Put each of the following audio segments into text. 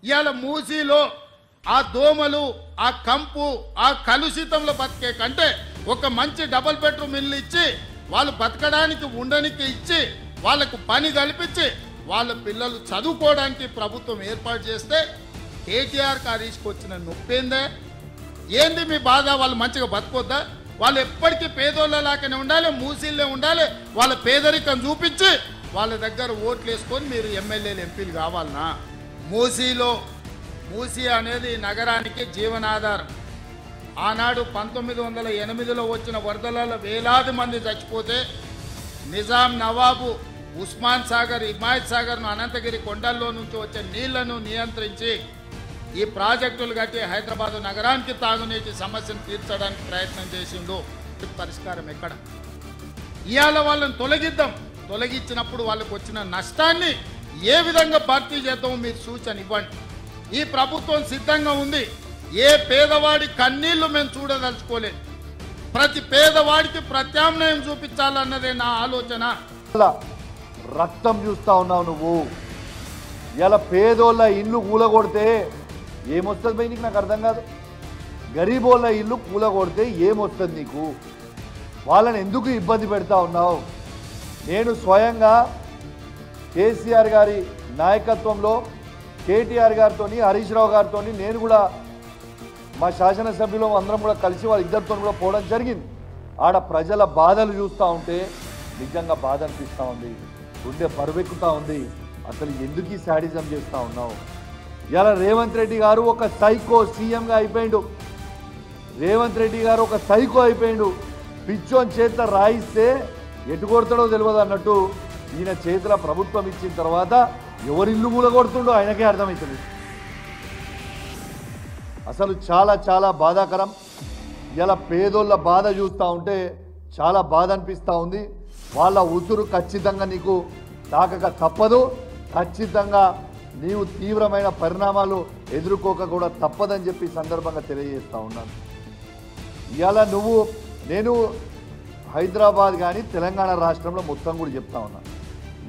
ఇవాళ మూసీలో ఆ దోమలు ఆ కంపు ఆ కలుషితంలో బతికే కంటే ఒక మంచి డబుల్ బెడ్రూమ్ ఇల్లు ఇచ్చి వాళ్ళు బతకడానికి ఉండడానికి ఇచ్చి వాళ్ళకు పని కల్పించి వాళ్ళ పిల్లలు చదువుకోవడానికి ప్రభుత్వం ఏర్పాటు చేస్తే కేటీఆర్ హరీష్కి వచ్చిన నొప్పేందే? ఏంది మీ బాధ? వాళ్ళు మంచిగా బతకొద్దా? వాళ్ళు ఎప్పటికీ పేదోళ్ళలాగానే ఉండాలి, మూసీళ్ళే ఉండాలి. వాళ్ళ పేదరికం చూపించి వాళ్ళ దగ్గర ఓట్లు వేసుకొని మీరు ఎమ్మెల్యేలు ఎంపీలు కావాలనా? మూసీ అనేది నగరానికి జీవనాధారం. ఆనాడు 1908లో వచ్చిన వరదలలో వేలాది మంది చచ్చిపోతే నిజాం నవాబు ఉస్మాన్ సాగర్ హిమాయత్ సాగర్ను అనంతగిరి కొండల్లో నుంచి వచ్చే నీళ్లను నియంత్రించి ఈ ప్రాజెక్టులు కట్టి హైదరాబాద్ నగరానికి తాగునీటి సమస్యను తీర్చడానికి ప్రయత్నం చేసిండు. పరిష్కారం ఎక్కడ? ఇవాళ వాళ్ళని తొలగించినప్పుడు వాళ్ళకు వచ్చిన నష్టాన్ని ఏ విధంగా భర్తీ చేద్దామో మీరు సూచన ఇవ్వండి. ఈ ప్రభుత్వం సిద్ధంగా ఉంది. ఏ పేదవాడి కన్నీళ్లు మేము చూడదలుచుకోలేదు. ప్రతి పేదవాడికి ప్రత్యామ్నాయం చూపించాలన్నదే నా ఆలోచన. రక్తం చూస్తా ఉన్నావు నువ్వు. ఇలా పేదోళ్ళ ఇల్లు కూలగొడితే ఏమొస్తుంది భయ్? నీకు నాకు అర్థం కాదు. గరీబోళ్ళ ఇల్లు కూలగొడితే ఏమొస్తుంది నీకు? వాళ్ళని ఎందుకు ఇబ్బంది పెడతా ఉన్నావు? నేను స్వయంగా కేసీఆర్ గారి నాయకత్వంలో కేటీఆర్ గారితో హరీష్ రావు గారితో నేను కూడా మా శాసనసభ్యులు అందరం కూడా కలిసి వాళ్ళిద్దరితో కూడా పోవడం జరిగింది. ఆడ ప్రజల బాధలు చూస్తూ ఉంటే నిజంగా బాధ అనిపిస్తూ ఉంది, గుండె పరువెక్కుతూ ఉంది. అసలు ఎందుకు ఈ శాడిజం చేస్తూ ఉన్నావు? ఇలా రేవంత్ రెడ్డి గారు ఒక సైకో సీఎంగా అయిపోయిండు. రేవంత్ రెడ్డి గారు ఒక సైకో అయిపోయిండు. పిచ్చోన్ చేత రాయిస్తే ఎటు కొడతాడో తెలియదు అన్నట్టు ఈయన చేతుల ప్రభుత్వం ఇచ్చిన తర్వాత ఎవరిల్లు కూలగొడుతుండో ఆయనకే అర్థమవుతుంది. అసలు చాలా చాలా బాధాకరం. ఇలా పేదోళ్ళ బాధ చూస్తూ ఉంటే చాలా బాధ అనిపిస్తూ ఉంది. వాళ్ళ ఉసురు ఖచ్చితంగా నీకు తాకక తప్పదు. ఖచ్చితంగా నీవు తీవ్రమైన పరిణామాలు ఎదుర్కోక కూడా తప్పదని చెప్పి సందర్భంగా తెలియజేస్తూ ఉన్నాను. ఇవాళ నేను హైదరాబాద్ కానీ తెలంగాణ రాష్ట్రంలో మొత్తం కూడా చెప్తా ఉన్నాను.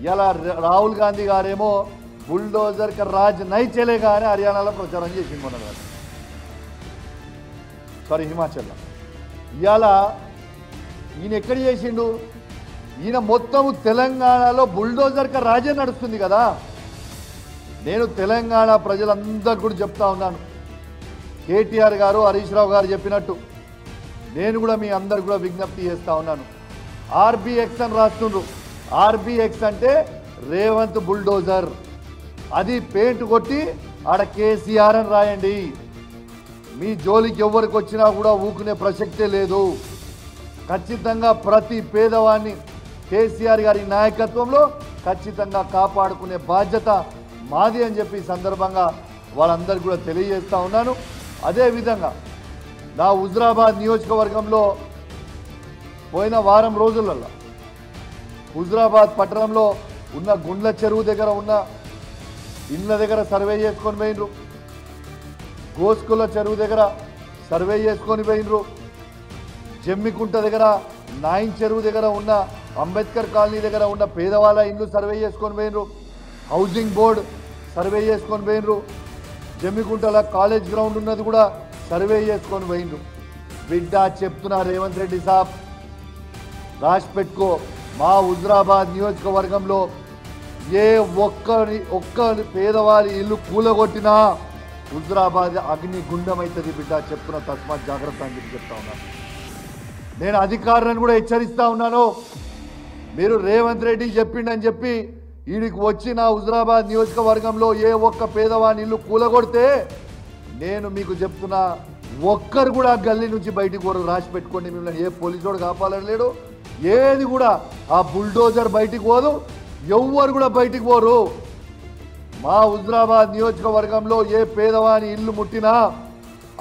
ఇవాళ రాహుల్ గాంధీ గారేమో బుల్డోజర్ కా రాజ్ నై చలేగా అని హర్యానాలో ప్రచారం చేసింది మొన్న హిమాచల్లో. ఇవాళ ఈయన ఎక్కడ చేసిండు? ఈయన మొత్తము తెలంగాణలో బుల్డోజర్ కా రాజే నడుస్తుంది కదా. నేను తెలంగాణ ప్రజలందరూ కూడా చెప్తా ఉన్నాను, కేటీఆర్ గారు హరీష్ రావు గారు చెప్పినట్టు నేను కూడా మీ అందరు కూడా విజ్ఞప్తి చేస్తూ ఉన్నాను. ఆర్బీఎక్స్ అని రాస్తుండ్రు. ఆర్బీఎక్స్ అంటే రేవంత్ బుల్డోజర్. అది పెయింట్ కొట్టి ఆడ కేసీఆర్ అని రాయండి. మీ జోలికి ఎవరికి వచ్చినా కూడా ఊకునే ప్రసక్తే లేదు. ఖచ్చితంగా ప్రతి పేదవాడిని కేసీఆర్ గారి నాయకత్వంలో ఖచ్చితంగా కాపాడుకునే బాధ్యత మాది అని చెప్పి సందర్భంగా వాళ్ళందరికీ కూడా తెలియజేస్తూ ఉన్నాను. అదేవిధంగా నా హుజురాబాద్ నియోజకవర్గంలో పోయిన వారం రోజులలో హుజురాబాద్ పట్టణంలో ఉన్న గుండ్ల చెరువు దగ్గర ఉన్న ఇళ్ళ దగ్గర సర్వే చేసుకొని పోయినరు. గోస్కుల చెరువు దగ్గర సర్వే చేసుకొని పోయినరు. జమ్మికుంట దగ్గర నాయిన్ చెరువు దగ్గర ఉన్న అంబేద్కర్ కాలనీ దగ్గర ఉన్న పేదవాళ్ళ ఇల్లు సర్వే చేసుకొని పోయినరు. హౌసింగ్ బోర్డు సర్వే చేసుకొని పోయినరు. జమ్మికుంటల కాలేజ్ గ్రౌండ్ ఉన్నది కూడా సర్వే చేసుకొని పోయినరు. బిడ్డ చెప్తున్నా రేవంత్ రెడ్డి సాబ్, రాసి పెట్టుకో, మా హుజురాబాద్ నియోజకవర్గంలో ఏ ఒక్క పేదవారి ఇల్లు కూలగొట్టినా హుజురాబాద్ అగ్ని గుండం అవుతుంది బిడ్డ, చెప్తున్నా, తస్మాత్ జాగ్రత్త అని చెప్పి చెప్తా ఉన్నాను. నేను అధికారులను కూడా హెచ్చరిస్తా ఉన్నాను, మీరు రేవంత్ రెడ్డి చెప్పిండని చెప్పి వీడికి వచ్చి నా హుజురాబాద్ నియోజకవర్గంలో ఏ ఒక్క పేదవాని ఇల్లు కూలగొడితే నేను మీకు చెప్తున్నా, ఒక్కరు కూడా గల్లీ నుంచి బయటికి పోరు. రాసి పెట్టుకోండి, మిమ్మల్ని ఏ పోలీసు కాపాలని లేడు, ఏది కూడా ఆ బుల్డోజర్ బయటికి పోదు, ఎవ్వరు కూడా బయటికి పోరు. మా హుజురాబాద్ నియోజకవర్గంలో ఏ పేదవాని ఇల్లు ముట్టినా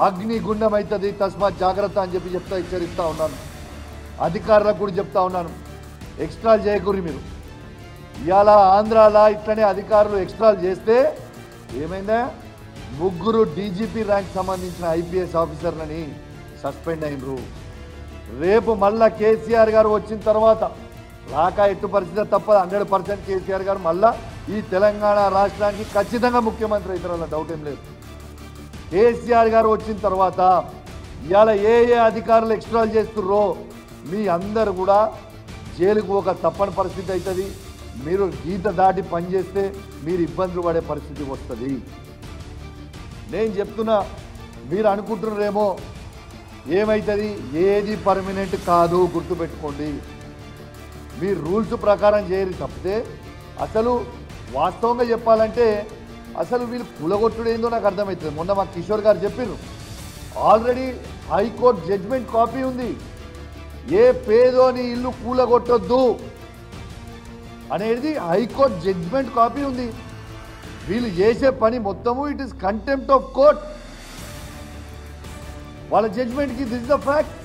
అగ్ని గుండం అవుతుంది, తస్మాత్ జాగ్రత్త అని చెప్పి హెచ్చరిస్తూ ఉన్నాను. అధికారులకు కూడా చెప్తా ఉన్నాను, ఎక్స్ట్రాలు చేయకూరి మీరు. ఇవాళ ఆంధ్రాలో ఇట్లనే అధికారులు ఎక్స్ట్రాలు చేస్తే ఏమైందా, 3 డీజీపీ ర్యాంక్ సంబంధించిన ఐపీఎస్ ఆఫీసర్లని సస్పెండ్ అయినరు. రేపు మళ్ళా కేసీఆర్ గారు వచ్చిన తర్వాత రాక ఎట్టు పరిస్థితి తప్పదు, 100% కేసీఆర్ గారు మళ్ళా ఈ తెలంగాణ రాష్ట్రానికి ఖచ్చితంగా ముఖ్యమంత్రి అవుతారన్న డౌట్ ఏం లేదు. కేసీఆర్ గారు వచ్చిన తర్వాత ఇవాళ ఏ అధికారులు ఎక్స్ట్రాలు చేస్తుర్రో మీ అందరు కూడా జైలుకు ఒక తప్పని పరిస్థితి అవుతుంది. మీరు గీత దాటి పనిచేస్తే మీరు ఇబ్బందులు పడే పరిస్థితి వస్తుంది. నేను చెప్తున్నా, మీరు అనుకుంటున్నారేమో ఏమవుతుంది, ఏది పర్మనెంట్ కాదు, గుర్తుపెట్టుకోండి. మీరు రూల్స్ ప్రకారం చేయరు తప్పితే అసలు వాస్తవంగా చెప్పాలంటే అసలు వీళ్ళు కూలగొట్టుడు ఏందో నాకు అర్థమవుతుంది. మొన్న మా కిషోర్ గారు చెప్పారు, ఆల్రెడీ హైకోర్టు జడ్జిమెంట్ కాపీ ఉంది. ఏ పేదోని ఇల్లు కూలగొట్టొద్దు అనేది హైకోర్టు జడ్జిమెంట్ కాపీ ఉంది. వీళ్ళు చేసే పని మొత్తము it is contempt of court. వాళ్ళ జడ్జిమెంట్కి దిస్ ఇస్ ద ఫ్యాక్ట్.